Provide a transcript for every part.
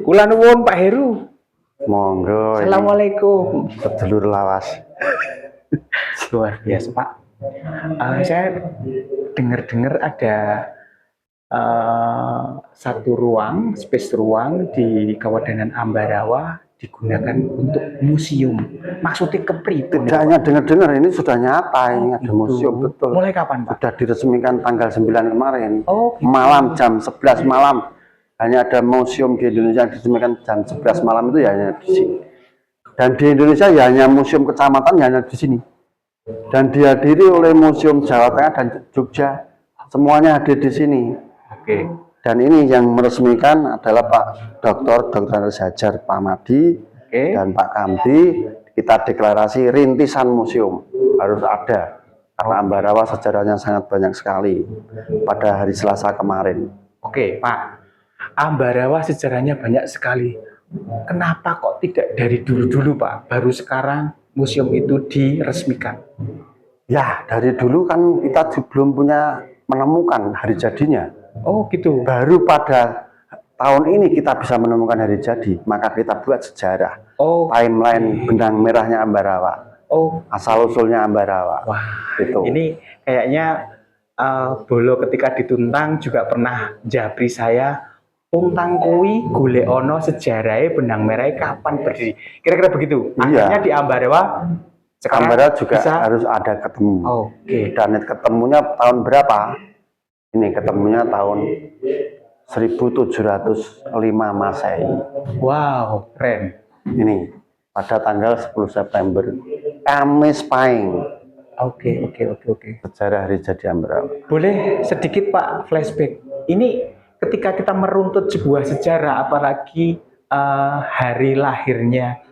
Kula nuwun Pak Heru. Monggo. Assalamualaikum. Sedulur lawas. Luar biasa Pak. Saya dengar-dengar ada satu ruang, space ruang di Kawedanan Ambarawa digunakan untuk museum. Maksudnya kepripun? Tidak hanya dengar-dengar, ini sudah nyata, ini ada museum, betul. Mulai kapan Pak? Sudah diresmikan tanggal 9 kemarin. Oh, gitu. Malam jam 11 malam. Hanya ada museum di Indonesia yang diresmikan jam 11 malam itu ya hanya di sini. Dan di Indonesia ya hanya museum kecamatan ya hanya di sini. Dan dihadiri oleh Museum Jawa Tengah dan Jogja. Semuanya hadir di sini. Oke. Dan ini yang meresmikan adalah Pak Dr. Hajar Pamadi dan Pak Kamti. Kita deklarasi rintisan museum harus ada karena Ambarawa sejarahnya sangat banyak sekali pada hari Selasa kemarin. Oke Pak, Ambarawa sejarahnya banyak sekali. Kenapa kok tidak dari dulu-dulu Pak? Baru sekarang museum itu diresmikan. Ya dari dulu kan kita belum punya menemukan hari jadinya. Oh gitu. Baru pada tahun ini kita bisa menemukan hari jadi, maka kita buat sejarah. Oh. Timeline benang merahnya Ambarawa. Oh. Asal usulnya Ambarawa. Wah. Gitu. Ini kayaknya Bolo ketika dituntang juga pernah japri saya. Tuntang kui gule ono sejarahnya benang merahnya kapan berdiri. Kira-kira begitu. Akhirnya di Ambarawa. Ambarawa juga bisa... harus ada ketemu. Oke. Dan ketemunya tahun berapa? Ini ketemunya tahun 1705 Masehi. Wow, keren. Ini pada tanggal 10 September Kamis Pahing. Oke. Sejarah hari jadi Ambarawa. Boleh sedikit Pak flashback. Ini ketika kita meruntut sebuah sejarah, apalagi hari lahirnya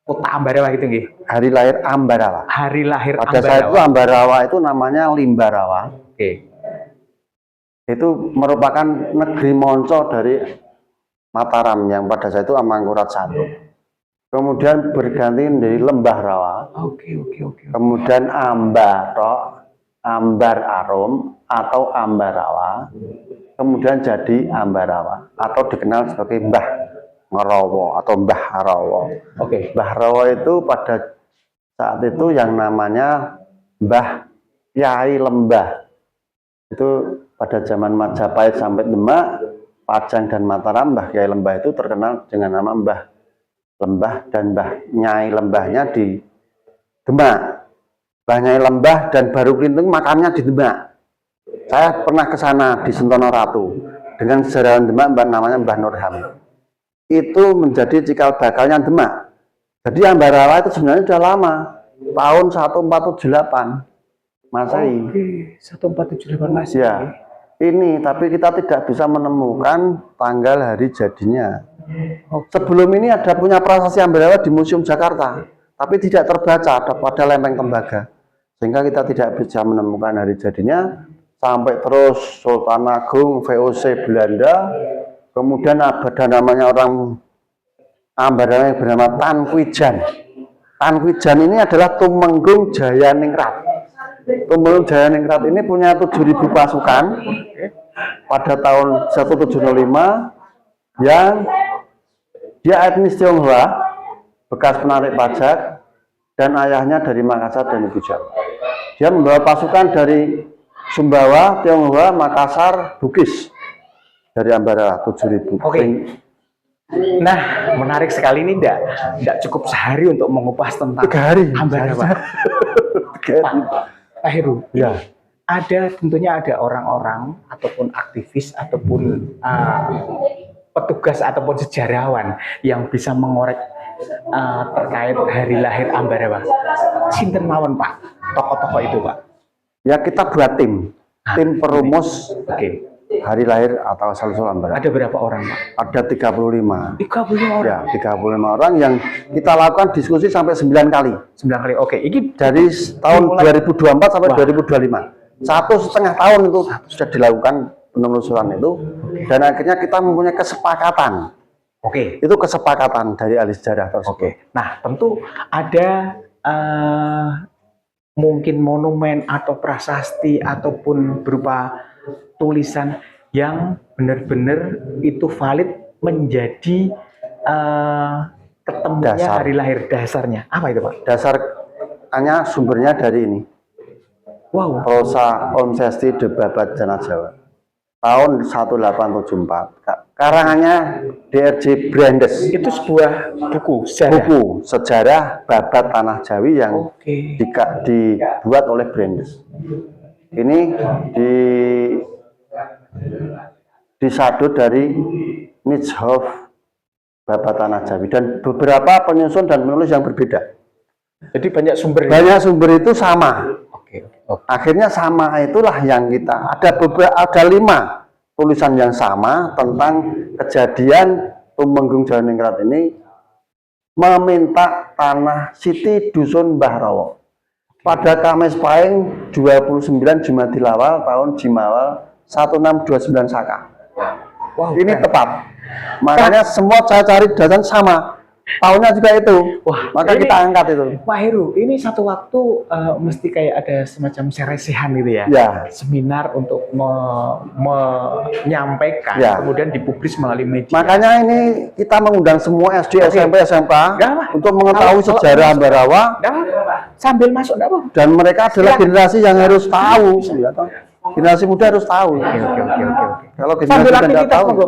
kota Ambarawa gitu nggih. Hari lahir Ambarawa. Hari lahir pada Ambarawa. saat itu Ambarawa itu namanya Limbarawa. Oke. Itu merupakan negeri monco dari Mataram yang pada saat itu Amangkurat I. Kemudian berganti dari Lembah Rawa. Oke. Kemudian Ambarok, Ambar Arum atau Ambarawa. Kemudian jadi Ambarawa atau dikenal sebagai Mbah Ngarawa atau Mbah Harawa. Oke. Mbah Rawa itu pada saat itu yang namanya Mbah Kyai Lembah. Itu pada zaman Majapahit sampai Demak, Pajang dan Mataram, Mbah Kyai Lembah itu terkenal dengan nama Mbah Lembah dan Mbah Nyai Lembahnya di Demak. Mbah Nyai Lembah dan Baru Klintung makamnya di Demak. Saya pernah ke sana di Sentono Ratu dengan sejarawan Demak namanya Mbah Nurham. Itu menjadi cikal bakalnya Demak. Jadi Ambarawa itu sebenarnya sudah lama, tahun 1478 Masehi. Oke, 1478 Masehi. Ya. Ini tapi kita tidak bisa menemukan tanggal hari jadinya. Sebelum ini ada punya prasasti Ambarawa di Museum Jakarta, tapi tidak terbaca pada lempeng tembaga, sehingga kita tidak bisa menemukan hari jadinya. Sampai terus Sultan Agung VOC Belanda, kemudian ada namanya orang Ambarawa yang bernama Tan Kwijan. Tan Kwijan ini adalah Tumenggung Jayaningrat. Tumenggung Jayaningrat ini punya 7.000 pasukan pada tahun 1705 yang dia etnis Tionghoa, bekas penarik pajak, dan ayahnya dari Makassar dan Ibu Jawa. Dia membawa pasukan dari Sumbawa, Tionghoa, Makassar, Bugis dari Ambarawa 7.000. Oke. Nah, menarik sekali ini tidak cukup sehari untuk mengupas tentang 3 hari Ambarawa. Pak Heru, ya. Tentunya ada orang-orang ataupun aktivis ataupun petugas ataupun sejarawan yang bisa mengorek terkait hari lahir Ambarawa. Sinten mawon Pak, tokoh-tokoh itu Pak. Ya kita buat tim perumus. Oke. Hari lahir atau asal-usul Ambarawa. Ada berapa orang Pak? Ada 35. 35 orang? Ya, 35 orang yang kita lakukan diskusi sampai 9 kali. 9 kali, oke. Ini dari tahun 2024 sampai 2025. 1,5 tahun itu sudah dilakukan penelusuran itu. Dan akhirnya kita mempunyai kesepakatan. Oke. Itu kesepakatan dari ahli sejarah tersebut. Oke. Nah, tentu ada mungkin monumen atau prasasti ataupun berupa tulisan yang benar-benar itu valid menjadi ketemunya Dasar. hari lahir dasarnya. Apa itu Pak? Dasarnya sumbernya dari ini. Wow. Prosa Om Sesti de Babat Jana Jawa tahun 1874. Karangannya D.R.J. Brandes. Itu sebuah buku sejarah. Buku sejarah Babat Tanah Jawi yang Oke. dibuat oleh Brandes. Ini disadu dari Nitshof Babat Tanah Jawi dan beberapa penyusun dan penulis yang berbeda. Jadi banyak sumber. Banyak sumber itu sama. Oke. Akhirnya sama itulah yang kita ada 5 tulisan yang sama tentang kejadian Tumenggung Jawa Ningrat ini meminta tanah Siti Dusun Mbah Rawa pada Kamis Pahing 29 Jumadil Awal tahun Jimawal 1629 Saka. Wow, Ini keren. tepat. Makanya semua saya cari data sama. Tahunnya juga itu. Wah, maka ini, kita angkat itu. Pak Heru, ini satu waktu mesti kayak ada semacam seresehan gitu ya. Ya. Seminar untuk menyampaikan, Ya. kemudian dipublis melalui media. Makanya ini kita mengundang semua SD, SMP, SMK Nggak apa. untuk mengetahui Kalau sejarah Ambarawa Nggak apa. Sambil masuk nggak apa. dan mereka adalah generasi yang harus tahu. Ya, toh. Generasi muda harus tahu. Oke. Kalau generasi Sambil muda tidak aktivitas, tahu, monggo.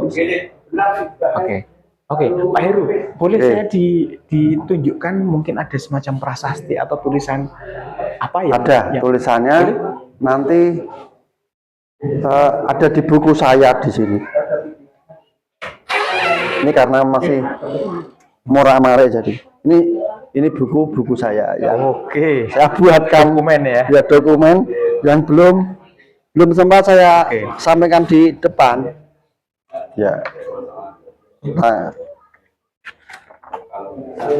Oke, Pak Heru, boleh saya ditunjukkan mungkin ada semacam prasasti atau tulisan apa ya? ada tulisannya. Nanti ada di buku saya di sini. Ini karena masih murah-murah jadi. Ini buku saya ya. Oke. Saya buatkan Dokumen ya. Ya, dokumen yang belum sempat saya sampaikan di depan. Ya. Nah,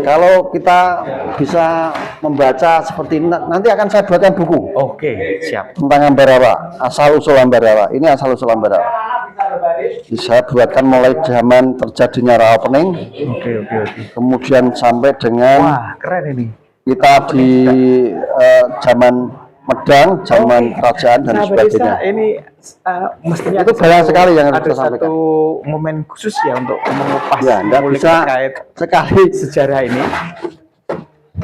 kalau kita bisa membaca seperti ini, nanti akan saya buatkan buku Oke, siap. tentang Ambarawa, asal-usul Ambarawa. Ini asal-usul Ambarawa. Saya buatkan mulai zaman terjadinya Rawa Pening, Oke. kemudian sampai dengan Wah, keren ini. kita di zaman Medang, zaman kerajaan dan Sahabat sebagainya. Desa, ini mestinya Itu banyak sekali yang harus ada kita sampaikan. satu momen khusus ya untuk mengupas Ya, enggak mengulik bisa terkait sekali, sejarah ini.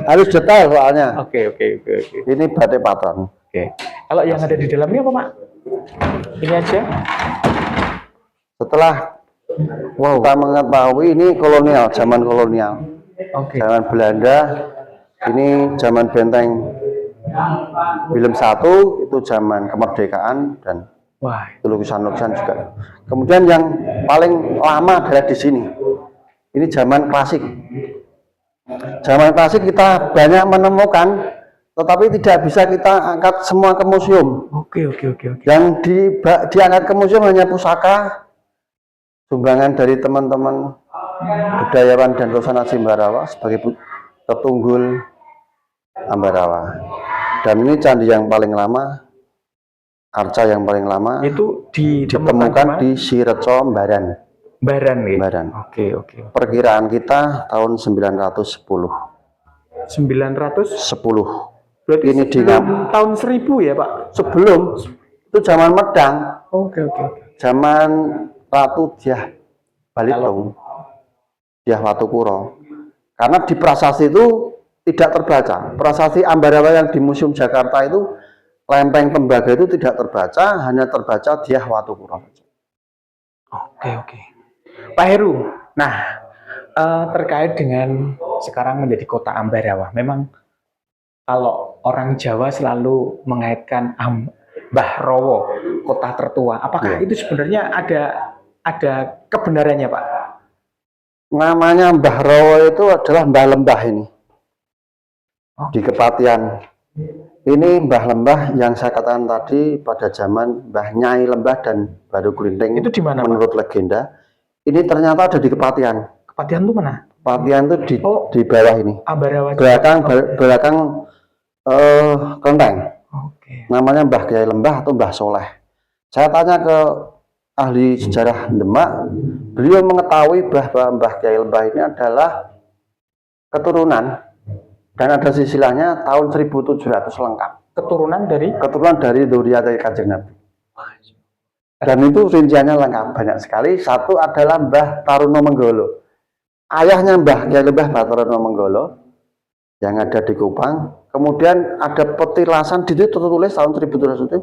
harus detail soalnya. Oke. Ini Batik Patron. Oke. Kalau yang ada di dalamnya apa, Pak? Ini aja. Setelah kita mengetahui ini kolonial, zaman kolonial, Oke. zaman Belanda, ini zaman benteng Willem I, itu zaman kemerdekaan dan Wah, itu lukisan-lukisan juga. Kemudian yang paling lama adalah di sini. Ini zaman klasik. Zaman klasik kita banyak menemukan, tetapi tidak bisa kita angkat semua ke museum. oke. Yang diangkat ke museum hanya pusaka, sumbangan dari teman-teman budayawan dan Rosanasi Ambarawa sebagai tetunggul Ambarawa. Dan ini candi yang paling lama, arca yang paling lama Itu ditemukan di Sireco, Mbaran. Baran ya? Mbaran. Oke. Perkiraan kita tahun 910. 900? 10. Berarti Ini sebelum tahun 1000 ya, Pak? Sebelum itu zaman Medang, Oke. zaman Ratu Dyah Balitung, Dyah Watukuro. Karena di prasasti itu tidak terbaca. Prasasti Ambarawa yang di Museum Jakarta itu lempeng tembaga itu tidak terbaca, hanya terbaca Dyah Watukuro. Oke. Pak Heru, nah terkait dengan sekarang menjadi kota Ambarawa, memang kalau orang Jawa selalu mengaitkan Mbah Rawa, kota tertua. Apakah itu sebenarnya ada kebenarannya, Pak? Namanya Mbah Rawa itu adalah Mbah Lembah ini. Di Kepatian. Ini Mbah Lembah yang saya katakan tadi pada zaman Mbah Nyai Lembah dan Baru Glinting. Itu di mana, menurut legenda. Ini ternyata ada di Kepatian. Kepatian itu mana? Kepatian itu di bawah ini. Ambarawa. Belakang Kelenteng. Oke. Namanya Mbah Kiai Lembah atau Mbah Soleh. Saya tanya ke ahli sejarah Demak, beliau mengetahui bahwa Mbah Kiai Lembah ini adalah keturunan dan ada silsilahnya tahun 1700 lengkap. Keturunan dari Keturunan dari Dzurriyyah Kanjeng Nabi. Dan itu rinciannya lengkap, banyak sekali. Satu adalah Mbah Taruno Menggolo. Ayahnya Mbah Kyai Mbah Taruno Menggolo yang ada di Kupang. Kemudian ada petilasan, di situ tertulis tahun 1700 itu.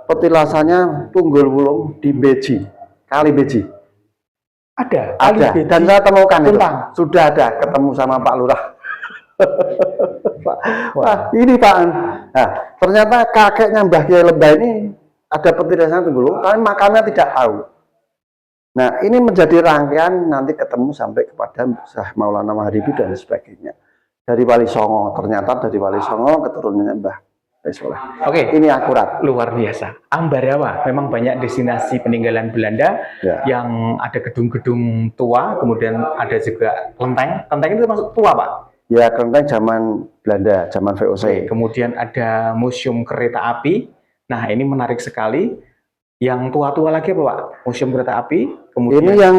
Petilasannya Tunggul Wulung di Beji, Kali Beji. Ada. Ada. Beji. Dan saya temukan itu. Tumpang. Sudah ada, ketemu sama Pak Lurah. Wah. Nah, ini Pak. Nah, ternyata kakeknya Mbah Kyai Lebah ini ada petilasan Tunggul Wulung, tapi makamnya tidak tahu. Nah, ini menjadi rangkaian nanti ketemu sampai kepada Syekh Maulana Maharibi dan sebagainya. Dari Wali Songo, ternyata dari Wali Songo keturunannya Mbah Soleh. Oke. Ini akurat. Luar biasa. Ambarawa memang banyak destinasi peninggalan Belanda Ya. yang ada gedung-gedung tua, kemudian ada juga kelenteng. Kelenteng itu masuk tua, Pak. Ya, kelenteng zaman Belanda, zaman VOC. Kemudian ada museum kereta api. Nah, ini menarik sekali. Yang tua-tua lagi apa, Pak? Museum kereta api. Kemudian Ini yang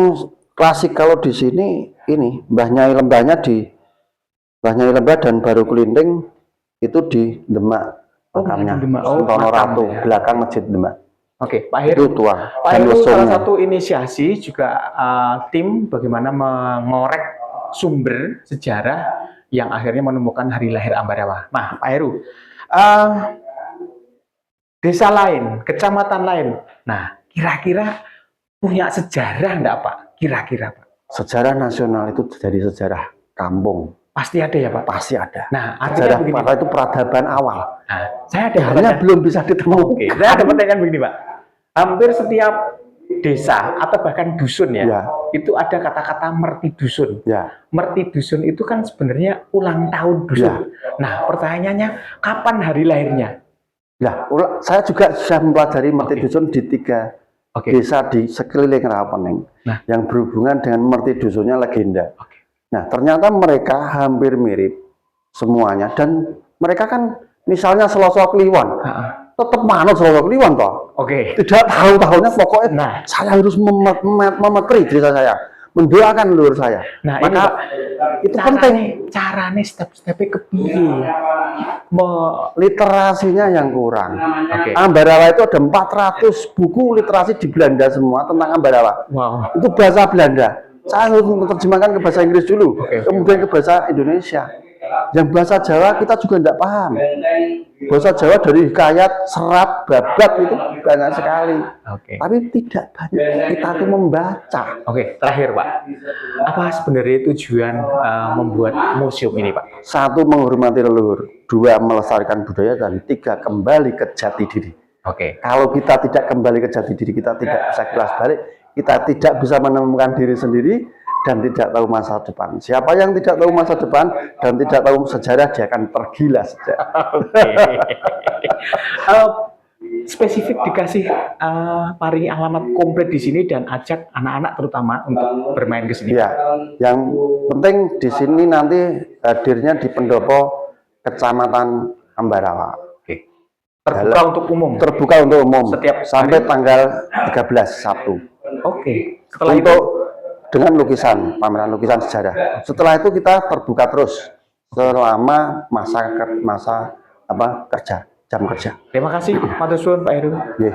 klasik kalau di sini ini Mbah Nyai Lembahnya di Mbah Nyai Lembah dan Baru Kelinting itu di Demak makamnya. di Demak. Oh, Sentono makam, Ratu, ya. belakang Masjid Demak. Oke, Pak Itu Heru. tua. Pak Dan Heru salah lesungnya. satu inisiasi juga tim bagaimana mengorek sumber sejarah yang akhirnya menemukan hari lahir Ambarawa. Nah, Pak Heru, desa lain, kecamatan lain, nah kira-kira punya sejarah enggak, Pak? Kira-kira, Pak? Sejarah nasional itu dari sejarah kampung. Pasti ada ya, Pak? Pasti ada. Nah, Sejarah artinya begini. Pak, itu peradaban awal. Nah, saya ada Hanya pertanyaan. belum bisa ditemukan. Oke, saya ada pertanyaan begini, Pak. Hampir setiap desa atau bahkan dusun ya, Ya. itu ada kata-kata merti dusun. Ya, Merti dusun itu kan sebenarnya ulang tahun dusun. Ya. Nah, pertanyaannya kapan hari lahirnya? ya. Saya juga sudah mempelajari Merti Oke. Dusun di 3 Oke. desa di sekeliling Rawapening Nah. yang berhubungan dengan Merti Dusunnya legenda. Oke. Nah, ternyata mereka hampir mirip semuanya dan mereka kan misalnya Selasa Kliwon, tetap manut Selasa Kliwon toh. Oke. Tidak tahu tahunnya, pokoknya Nah. saya harus memekri desa saya, mendoakan leluhur saya. Nah, ini, Maka Pak, itu penting. Caranya step-stepnya kepiye? Literasinya yang kurang. Oke. Ambarawa itu ada 400 buku literasi di Belanda semua tentang Ambarawa. Wow. Itu bahasa Belanda. Saya harus menerjemahkan ke bahasa Inggris dulu, Oke. kemudian ke bahasa Indonesia. Yang bahasa Jawa kita juga tidak paham. Bahasa Jawa dari hikayat, serat, babat itu banyak sekali. Oke. Tapi tidak banyak kita tuh membaca. Oke, terakhir, Pak. Apa sebenarnya tujuan membuat museum ini, Pak? 1, menghormati leluhur. 2, melestarikan budaya. Dan 3, kembali ke jati diri. Oke. Kalau kita tidak kembali ke jati diri, kita tidak bisa kelas balik, kita tidak bisa menemukan diri sendiri dan tidak tahu masa depan. Siapa yang tidak tahu masa depan dan tidak tahu sejarah, dia akan tergila saja. Oke. Spesifik dikasih paring alamat komplit di sini dan ajak anak-anak terutama untuk bermain ke sini. Ya, yang penting di sini nanti hadirnya di pendopo Kecamatan Ambarawa. Oke. Terbuka untuk umum. Terbuka untuk umum Setiap sampai tanggal 13 Sabtu. Oke. Setelah itu, Untuk dengan lukisan, pameran lukisan sejarah. Setelah itu kita terbuka terus selama masa kerja, jam kerja. terima kasih, Matur suwun, Pak Heru. Nggih.